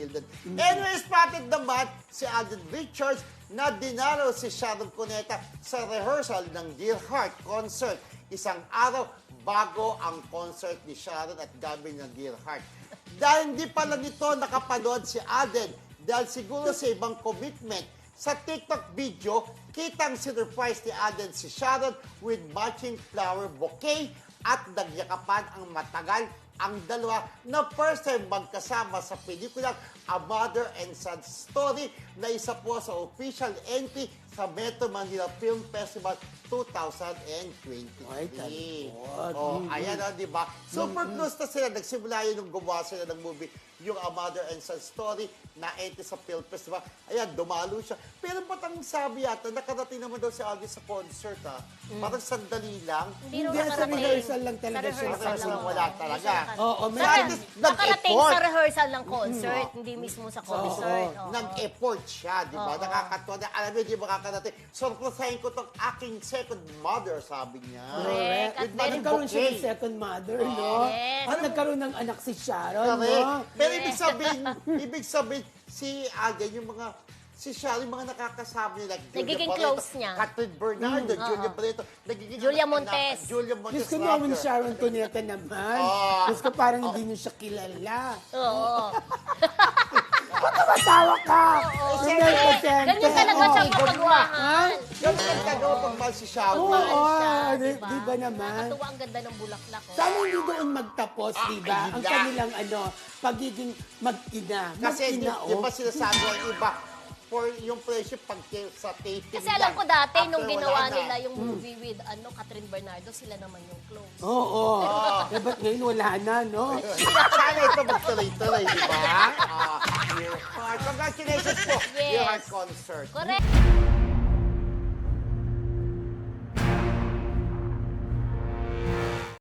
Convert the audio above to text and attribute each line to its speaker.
Speaker 1: Hilden. Anyways, patid naman si Alden Richards na dinalo si Sharon Cuneta sa rehearsal ng Dear Heart concert. Isang araw bago ang concert ni Sharon at Gabby ng Dear Heart. Dahil hindi pala nito nakapanood si Alden dahil siguro sa ibang commitment. Sa TikTok video, kitang sinurprise ni Alden si Sharon with matching flower bouquet at nagyakapan ang matagal ang dalawa na first time magkasama sa pelikulang A Mother and Son Story na isa po sa official entry sa Metro Manila Film Festival 2023.
Speaker 2: Ay, talipod.
Speaker 1: Oh, ayan o, di ba? Super close na sila. Nagsimula yun nung gumawa sila ng movie, yung A Mother and Son Story na entry sa Film Festival. Ayan, dumalo siya. Pero ba't ang sabi yata, nakarating naman daw si Alden sa concert, ha? Parang sandali lang.
Speaker 2: Hindi,
Speaker 3: raw
Speaker 2: sa
Speaker 3: nakarating.
Speaker 2: rehearsal lang talaga
Speaker 3: Sa
Speaker 2: siya.
Speaker 3: rehearsal
Speaker 1: Rehearsal lang, wala talaga.
Speaker 2: Oo, may
Speaker 1: Sa-
Speaker 2: artist.
Speaker 3: Nakarating
Speaker 1: nag-effort.
Speaker 3: sa rehearsal ng concert, hindi mismo sa concert. Oo.
Speaker 1: Nag-effort siya, di ba?
Speaker 3: Oo.
Speaker 1: Nakakatawa na, alam mo, di ba kakarating? So, klasahin ko itong aking second mother, sabi niya.
Speaker 3: Correct. At
Speaker 1: With
Speaker 3: very
Speaker 1: matching
Speaker 2: Nagkaroon siya ng
Speaker 1: bouquet.
Speaker 2: second mother, no?
Speaker 3: Yes.
Speaker 2: At nagkaroon ng anak si Sharon,
Speaker 1: Correct.
Speaker 2: no?
Speaker 1: Pero ibig sabihin, si Alden, yung mga, si Sharon, yung mga nakakasama niya, like
Speaker 3: Nagiging
Speaker 1: Julia
Speaker 3: close
Speaker 1: Barreto,
Speaker 3: niya.
Speaker 1: Catherine Bernardo, Julia Barreto, nagiging
Speaker 3: Julia
Speaker 1: anak-
Speaker 3: Montes.
Speaker 1: Julia Montes.
Speaker 2: Diyos ko naman
Speaker 1: lover.
Speaker 2: Sharon Cuneta naman. Diyos ko parang hindi niyo siya kilala.
Speaker 3: Oo.
Speaker 2: Matawa ka!
Speaker 3: Oo.
Speaker 2: Hindi presente.
Speaker 3: Ganyan talaga siya
Speaker 2: Oo.
Speaker 3: kapagwahan.
Speaker 1: Yung nagkagawa pag mahal si Sharon.
Speaker 2: Oo,
Speaker 3: siya,
Speaker 2: di ba naman?
Speaker 3: Nakakatuwa ang ganda ng bulaklak. Oh.
Speaker 2: Sana hindi doon magtapos, di ba?
Speaker 1: ayun
Speaker 2: Ang
Speaker 1: na.
Speaker 2: kanilang pagiging mag-ina.
Speaker 1: Kasi di
Speaker 2: Mag-ina,
Speaker 1: ba sinasabi ng iba, for yung friendship pag sa taping
Speaker 3: Kasi alam ko dati, nung
Speaker 1: after
Speaker 3: ginawa
Speaker 1: wala na.
Speaker 3: nila yung movie with Catherine Bernardo, sila naman yung close.
Speaker 2: Oo. Eh, ba't ngayon wala na, no?
Speaker 1: Sana ito magtuloy-tuloy, di ba? Your Heart. Congratulations po,
Speaker 3: Yes.
Speaker 1: Your Heart concert.
Speaker 3: Correct.